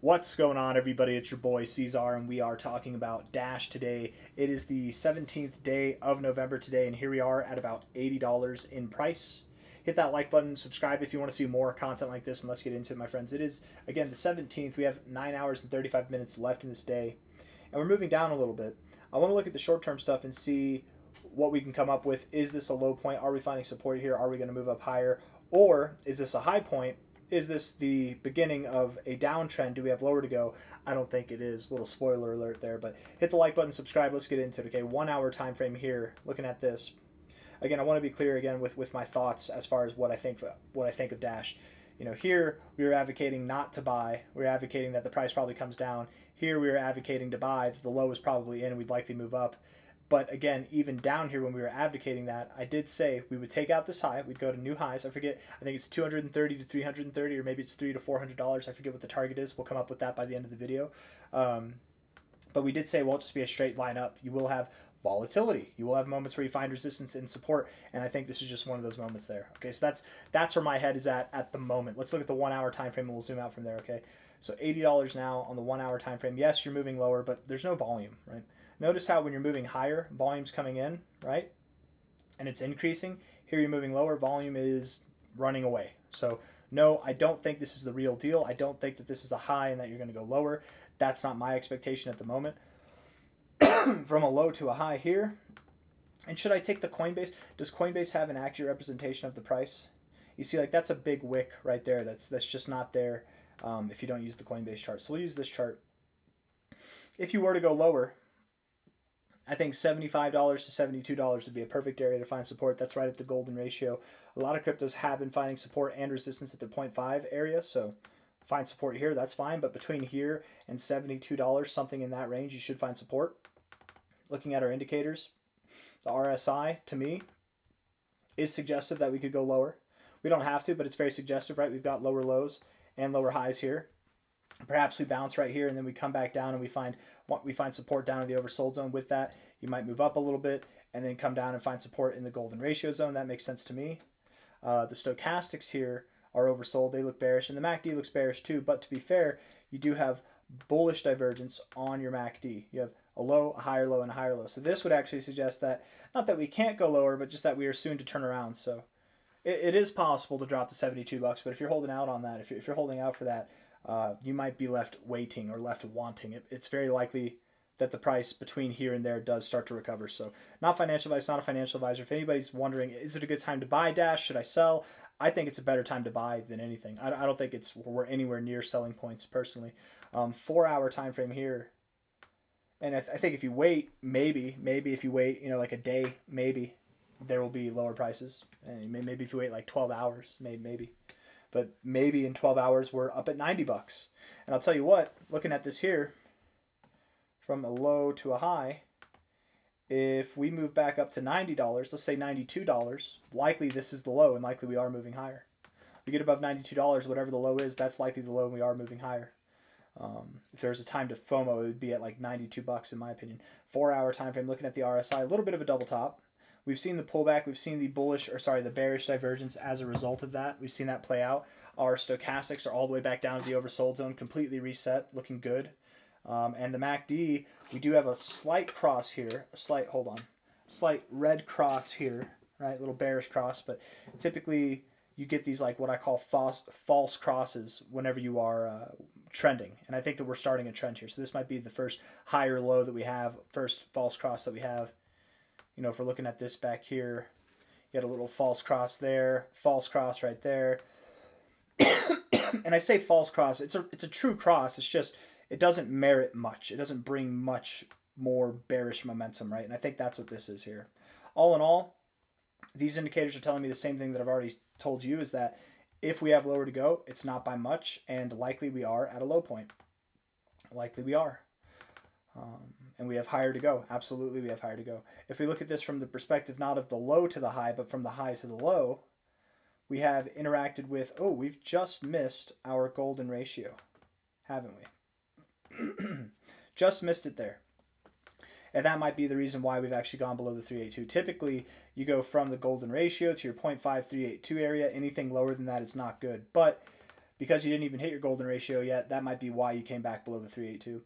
What's going on, everybody? It's your boy C-Zar, and we are talking about Dash today. It is the 17th day of November today, and here we are at about $80 in price. Hit that like button, subscribe if you want to see more content like this, and let's get into it, my friends. It is, again, the 17th. We have 9 hours and 35 minutes left in this day, and we're moving down a little bit. I want to look at the short-term stuff and see what we can come up with. Is this a low point? Are we finding support here? Are we going to move up higher? Or is this a high point? Is this the beginning of a downtrend? Do we have lower to go? I don't think it is. Little spoiler alert there, but hit the like button, subscribe. Let's get into it. Okay, 1 hour time frame here. Looking at this again, I want to be clear again with my thoughts as far as what I think of Dash. You know, here we were advocating not to buy. We were advocating that the price probably comes down. Here we were advocating to buy. That the low is probably in. We'd likely move up. But again, even down here when we were advocating that, I did say we would take out this high. We'd go to new highs. I forget. I think it's 230 to 330, or maybe it's $300 to $400. I forget what the target is. We'll come up with that by the end of the video. But we did say it won't just be a straight line up. You will have volatility. You will have moments where you find resistance and support, and I think this is just one of those moments there. Okay, so that's where my head is at the moment. Let's look at the 1 hour time frame, and we'll zoom out from there. Okay, so $80 now on the 1 hour time frame. Yes, you're moving lower, but there's no volume, right? Notice how when you're moving higher, volume's coming in, right? And it's increasing. Here you're moving lower, volume is running away. So no, I don't think this is the real deal. I don't think that this is a high and that you're going to go lower. That's not my expectation at the moment. From a low to a high here. And should I take the Coinbase? Does Coinbase have an accurate representation of the price? You see, like that's a big wick right there. That's just not there if you don't use the Coinbase chart. So we'll use this chart. If you were to go lower, I think $75 to $72 would be a perfect area to find support. That's right at the golden ratio. A lot of cryptos have been finding support and resistance at the 0.5 area, so find support here, that's fine. But between here and $72, something in that range, you should find support. Looking at our indicators, the RSI, to me, is suggestive that we could go lower. We don't have to, but it's very suggestive, right? We've got lower lows and lower highs here. Perhaps we bounce right here and then we come back down and we find support down in the oversold zone. With that, you might move up a little bit and then come down and find support in the golden ratio zone. That makes sense to me. The stochastics here are oversold. They look bearish, and the MACD looks bearish too. But to be fair, you do have bullish divergence on your MACD. You have a low, a higher low, and a higher low. So this would actually suggest that, not that we can't go lower, but just that we are soon to turn around. So it is possible to drop to $72, but if you're holding out on that, if you're holding out for that, you might be left waiting or left wanting. It's very likely that the price between here and there does start to recover. So not financial advice, not a financial advisor. If anybody's wondering, is it a good time to buy Dash? Should I sell? I think it's a better time to buy than anything. I don't think we're anywhere near selling points personally. 4 hour time frame here. And I think if you wait, maybe if you wait, you know, like a day, maybe there will be lower prices. And maybe if you wait like 12 hours, maybe. But maybe in 12 hours, we're up at $90. And I'll tell you what, looking at this here, from a low to a high, if we move back up to $90, let's say $92, likely this is the low and likely we are moving higher. We get above $92, whatever the low is, that's likely the low and we are moving higher. If there's a time to FOMO, it would be at like $92 in my opinion. 4 hour time frame, looking at the RSI, a little bit of a double top. We've seen the pullback. We've seen the the bearish divergence as a result of that. We've seen that play out. Our stochastics are all the way back down to the oversold zone, completely reset, looking good. And the MACD, we do have a slight cross here, slight red cross here, right? Little bearish cross, but typically you get these like what I call false crosses whenever you are trending. And I think that we're starting a trend here. So this might be the first higher low that we have, first false cross that we have. You know, if we're looking at this back here, you got a little false cross there, false cross right there. And I say false cross, it's a true cross. It's just, it doesn't merit much. It doesn't bring much more bearish momentum, right? And I think that's what this is here. All in all, these indicators are telling me the same thing that I've already told you, is that if we have lower to go, it's not by much, and likely we are at a low point. Likely we are. And we have higher to go. Absolutely, we have higher to go. If we look at this from the perspective not of the low to the high, but from the high to the low, we have interacted with, oh, we've just missed our golden ratio, haven't we? Just missed it there. And that might be the reason why we've actually gone below the 382. Typically, you go from the golden ratio to your 0.5382 area. Anything lower than that is not good. But because you didn't even hit your golden ratio yet, that might be why you came back below the 382.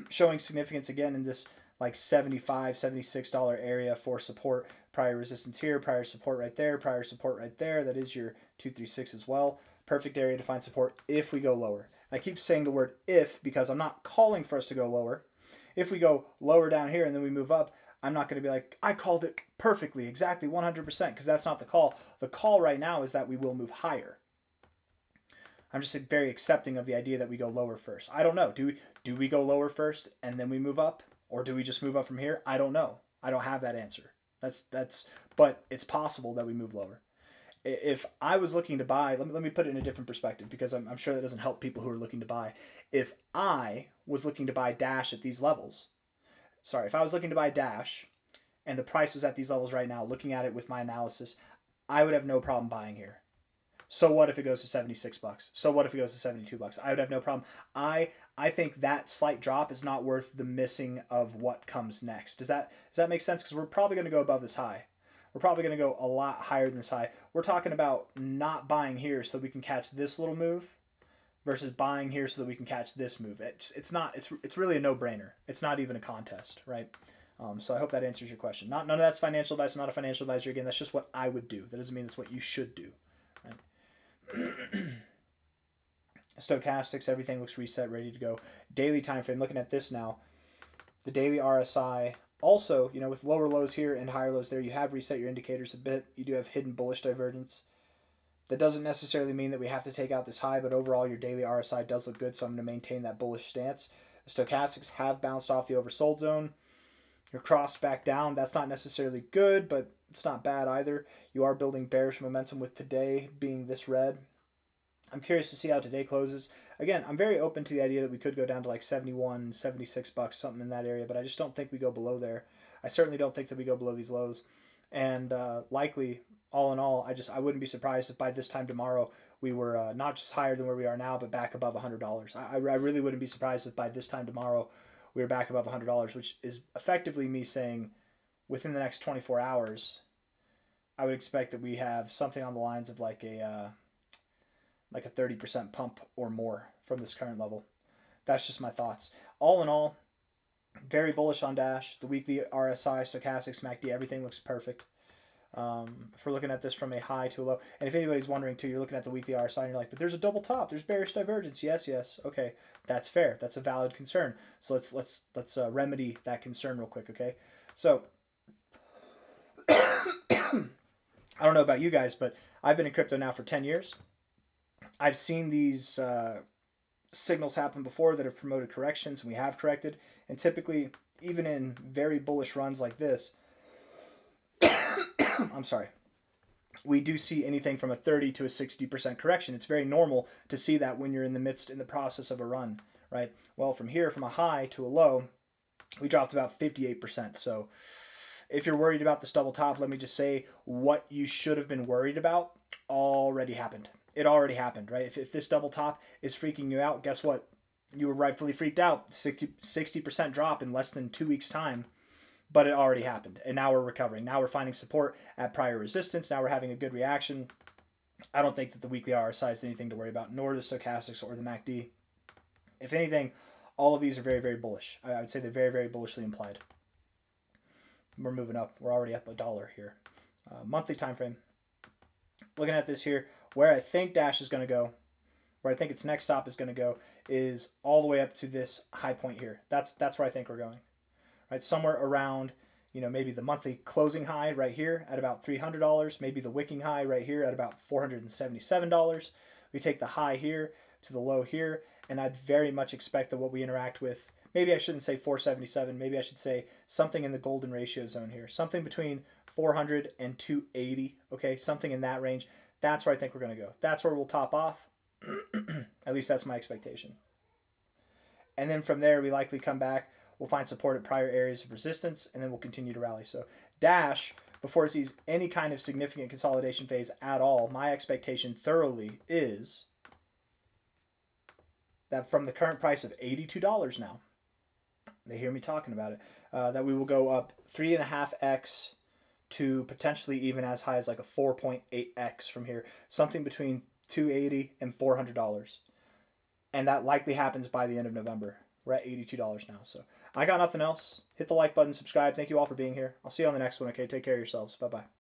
Showing significance again in this like $75, $76 area for support. Prior resistance here, prior support right there, prior support right there. That is your 236 as well. Perfect area to find support if we go lower. I keep saying the word if because I'm not calling for us to go lower. If we go lower down here and then we move up, I'm not going to be like, I called it perfectly, exactly 100%, because that's not the call. The call right now is that we will move higher. I'm just very accepting of the idea that we go lower first. I don't know. Do we go lower first and then we move up, or do we just move up from here? I don't know. I don't have that answer. But it's possible that we move lower. If I was looking to buy, let me put it in a different perspective because I'm sure that doesn't help people who are looking to buy. If I was looking to buy Dash at these levels, if I was looking to buy Dash and the price was at these levels right now, looking at it with my analysis, I would have no problem buying here. So what if it goes to 76 bucks? So what if it goes to 72 bucks? I would have no problem. I think that slight drop is not worth the missing of what comes next. Does that make sense? Because we're probably going to go above this high. We're probably going to go a lot higher than this high. We're talking about not buying here so we can catch this little move versus buying here so that we can catch this move. It's really a no-brainer. It's not even a contest, right? So I hope that answers your question. None of that's financial advice. I'm not a financial advisor. Again, that's just what I would do. That doesn't mean that's what you should do. Right? Stochastics, everything looks reset, ready to go. Daily time frame, looking at this now, the daily RSI also, with lower lows here and higher lows there, you have reset your indicators a bit. You do have hidden bullish divergence. That doesn't necessarily mean that we have to take out this high, but overall your daily RSI does look good, so I'm going to maintain that bullish stance. The stochastics have bounced off the oversold zone. You're crossed back down. That's not necessarily good, but it's not bad either. You are building bearish momentum with today being this red. I'm curious to see how today closes. Again, I'm very open to the idea that we could go down to like 71, 76 bucks, something in that area, but I just don't think we go below there. I certainly don't think that we go below these lows. And likely, all in all, I wouldn't be surprised if by this time tomorrow we were not just higher than where we are now, but back above $100. I really wouldn't be surprised if by this time tomorrow we were back above $100, which is effectively me saying within the next 24 hours, I would expect that we have something on the lines of like a 30% pump or more from this current level. That's just my thoughts. All in all, very bullish on Dash. The weekly RSI, stochastics, MACD, everything looks perfect. If we're looking at this from a high to a low, and if anybody's wondering too, you're looking at the weekly RSI and you're like, but there's a double top, there's bearish divergence. Yes, okay, that's fair. That's a valid concern. So let's remedy that concern real quick, okay? So I don't know about you guys, but I've been in crypto now for 10 years. I've seen these signals happen before that have promoted corrections, and we have corrected. And typically, even in very bullish runs like this, I'm sorry, we do see anything from a 30 to a 60% correction. It's very normal to see that when you're in the process of a run, right? Well, from here, from a high to a low, we dropped about 58%. So if you're worried about this double top, let me just say what you should have been worried about already happened. It already happened, right? If this double top is freaking you out, guess what? You were rightfully freaked out. 60% drop in less than 2 weeks' time, but it already happened. And now we're recovering. Now we're finding support at prior resistance. Now we're having a good reaction. I don't think that the weekly RSI is anything to worry about, nor the stochastics or the MACD. If anything, all of these are very, very bullish. I would say they're very, very bullishly implied. We're moving up. We're already up $1 here. Monthly time frame. Looking at this here, where I think Dash is going to go, where I think its next stop is going to go, is all the way up to this high point here. That's where I think we're going. Right, somewhere around, maybe the monthly closing high right here at about $300, maybe the wicking high right here at about $477. We take the high here to the low here, and I'd very much expect that what we interact with, maybe I shouldn't say 477, maybe I should say something in the golden ratio zone here, something between 400 and 280, okay, something in that range. That's where I think we're going to go. That's where we'll top off. At least that's my expectation. And then from there, we likely come back. We'll find support at prior areas of resistance, and then we'll continue to rally. So Dash, before it sees any kind of significant consolidation phase at all, my expectation thoroughly is that from the current price of $82 now, they hear me talking about it, that we will go up 3.5x to potentially even as high as like a 4.8x from here. Something between $280, and $400. And that likely happens by the end of November. We're at $82 now. So I got nothing else. Hit the like button, subscribe. Thank you all for being here. I'll see you on the next one. Okay, take care of yourselves. Bye bye.